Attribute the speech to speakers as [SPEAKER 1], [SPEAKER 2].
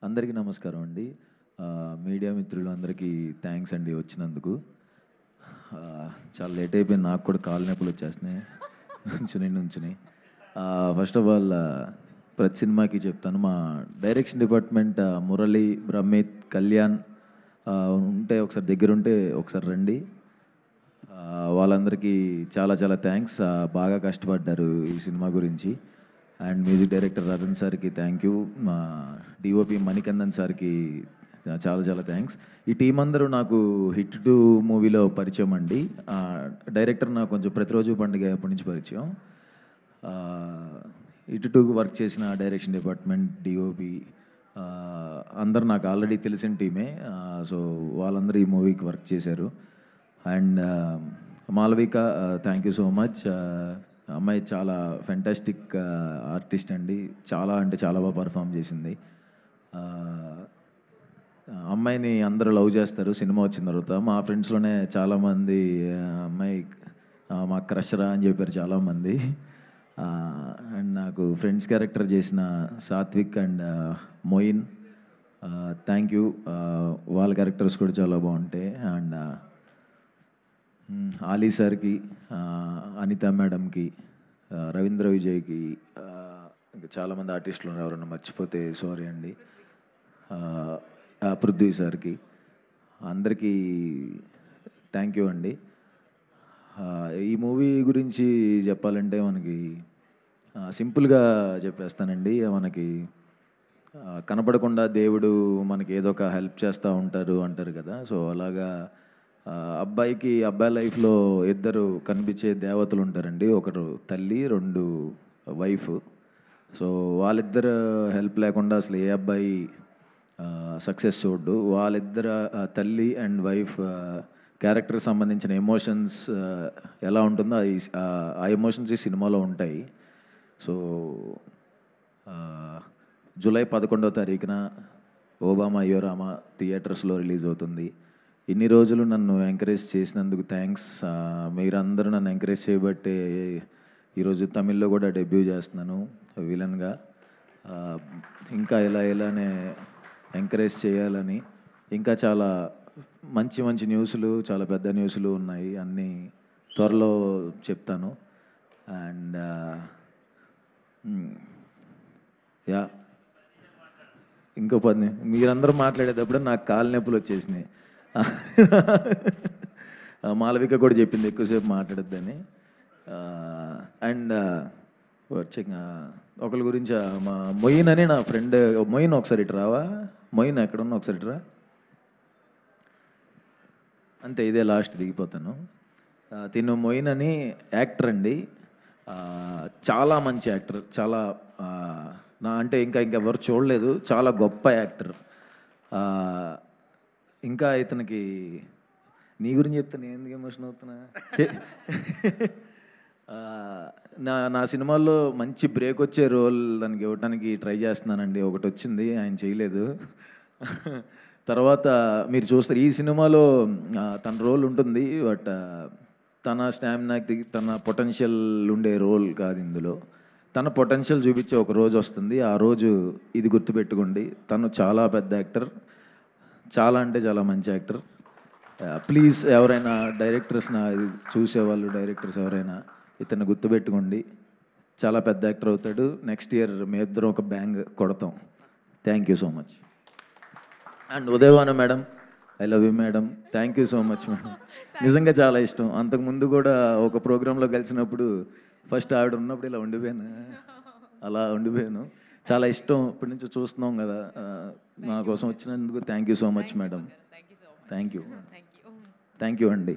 [SPEAKER 1] అందరికీ నమస్కారం అండి. మీడియా మిత్రులు అందరికీ థ్యాంక్స్ అండి వచ్చినందుకు. చాలా లేట్ అయిపోయింది, నాకు కూడా కాళ్ళు నొప్పులు వచ్చేస్తున్నాయి నుంచుని. ఫస్ట్ ఆఫ్ ఆల్ ప్రతి సినిమాకి చెప్తాను, మా డైరెక్షన్ డిపార్ట్మెంట్ మురళి, బ్రహ్మిత్, కళ్యాణ్ ఉంటే ఒకసారి దగ్గరుంటే ఒకసారి రండి. వాళ్ళందరికీ చాలా చాలా థ్యాంక్స్. బాగా కష్టపడ్డారు ఈ సినిమా గురించి. అండ్ మ్యూజిక్ డైరెక్టర్ రతన్ సార్కి థ్యాంక్ యూ. మా డిఓపి మణికందన్ సార్కి చాలా చాలా థ్యాంక్స్. ఈ టీం అందరూ నాకు హిట్ 2 మూవీలో పరిచయం అండి. డైరెక్టర్ నాకు కొంచెం ప్రతిరోజు పండుగ అప్పటి నుంచి పరిచయం. హిట్ 2 వర్క్ చేసిన డైరెక్షన్ డిపార్ట్మెంట్, డిఓపి అందరూ నాకు ఆల్రెడీ తెలిసిన టీమే. సో వాళ్ళందరూ ఈ మూవీకి వర్క్ చేశారు. And Malavika, thank you so much. అమ్మాయి చాలా ఫెంటాస్టిక్ ఆర్టిస్ట్ అండి. చాలా అంటే చాలా బాగా పర్ఫామ్ చేసింది. అమ్మాయిని అందరూ లవ్ చేస్తారు సినిమా వచ్చిన తర్వాత. మా ఫ్రెండ్స్లోనే చాలామంది అమ్మాయి మా క్రషరా అని చెప్పారు చాలామంది. అండ్ నాకు ఫ్రెండ్స్ క్యారెక్టర్ చేసిన Sathvik and Moin, thank you. వాళ్ళ క్యారెక్టర్స్ కూడా చాలా బాగుంటాయి. అండ్ ఆలీ సార్కి, అనిత మేడంకి, రవీంద్ర విజయ్కి, ఇంకా చాలామంది ఆర్టిస్టులు ఉన్నారు, ఎవరన్నా మర్చిపోతే సారీ అండి. పృథ్వీ సార్కి, అందరికీ థ్యాంక్ యూ అండి. ఈ మూవీ గురించి చెప్పాలంటే మనకి సింపుల్గా చెప్పేస్తానండి. మనకి కనపడకుండా దేవుడు మనకి ఏదో ఒక హెల్ప్ చేస్తూ ఉంటారు అంటారు కదా. సో అలాగా అబ్బాయి లైఫ్లో ఇద్దరు కనిపించే దేవతలు ఉంటారండి. ఒకరు తల్లి, 2 వైఫ్. సో వాళ్ళిద్దరు హెల్ప్ లేకుండా అసలు ఏ అబ్బాయి సక్సెస్ చూడ్డు. వాళ్ళిద్దరు తల్లి అండ్ వైఫ్ క్యారెక్టర్కి సంబంధించిన ఎమోషన్స్ ఎలా ఉంటుందో ఆ ఎమోషన్స్ ఈ సినిమాలో ఉంటాయి. సో జూలై 11వ తారీఖున ఓబామా అయ్యో రామా థియేటర్స్లో రిలీజ్ అవుతుంది. ఇన్ని రోజులు నన్ను ఎంకరేజ్ చేసినందుకు థ్యాంక్స్. మీరందరూ నన్ను ఎంకరేజ్ చేయబట్టే ఈరోజు తమిళ్లో కూడా డెబ్యూ చేస్తున్నాను విలన్గా. ఇంకా ఇలానే ఎంకరేజ్ చేయాలని, ఇంకా చాలా మంచి మంచి న్యూస్లు, చాలా పెద్ద న్యూస్లు ఉన్నాయి, అన్నీ త్వరలో చెప్తాను. అండ్ యా ఇంకో 10 మీరందరూ మాట్లాడేటప్పుడు నాకు కాళ్ళ నొప్పులు వచ్చేసినాయి. మాలవిక కూడా చెప్పింది ఎక్కువసేపు మాట్లాడద్దని. అండ్ ఒకరి గురించి మా మొయిన్ అని నా ఫ్రెండ్. మొయిన్ ఒకసారి ఇటు రావా? మొయిన్ ఎక్కడున్నా ఒకసారి ఇటు రా. అంతే, ఇదే లాస్ట్, దిగిపోతాను. తిను మొయిన్ అని యాక్టర్ అండి. చాలా మంచి యాక్టర్. చాలా అంటే ఇంకా ఎవరు చూడలేదు. చాలా గొప్ప యాక్టర్. ఇంకా ఇతనికి నీ గురించి చెప్తే నేను ఎందుకు ఎమోషన్ అవుతున్నా. నా సినిమాల్లో మంచి బ్రేక్ వచ్చే రోల్ దానికి ఇవ్వడానికి ట్రై చేస్తున్నానండి. ఒకటి వచ్చింది, ఆయన చేయలేదు. తర్వాత మీరు చూస్తారు ఈ సినిమాలో తన రోల్ ఉంటుంది. బట్ తన స్టామినాకి, తన పొటెన్షియల్ ఉండే రోల్ కాదు ఇందులో. తన పొటెన్షియల్ చూపించే ఒక రోజు వస్తుంది. ఆ రోజు ఇది గుర్తుపెట్టుకోండి. తను చాలా పెద్ద యాక్టర్, చాలా అంటే చాలా మంచి యాక్టర్. ప్లీజ్ ఎవరైనా డైరెక్టర్స్ చూసేవాళ్ళు, డైరెక్టర్స్ ఎవరైనా ఇతన్ని గుర్తుపెట్టుకోండి. చాలా పెద్ద యాక్టర్ అవుతాడు. నెక్స్ట్ ఇయర్ మీ ఇద్దరం ఒక బ్యాంగ్ కొడతాం. Thank you so much. And ఉదయవాన madam, I love you madam. Thank you so much madam. నిజంగా చాలా ఇష్టం. అంతకుముందు కూడా ఒక ప్రోగ్రాంలో కలిసినప్పుడు ఫస్ట్ ఆవిడ ఉన్నప్పుడు ఇలా ఉండిపోయాను. చాలా ఇష్టం. ఇప్పటి నుంచి చూస్తున్నాం కదా. నా కోసం వచ్చినందుకు thank you so much madam. Thank you అండి.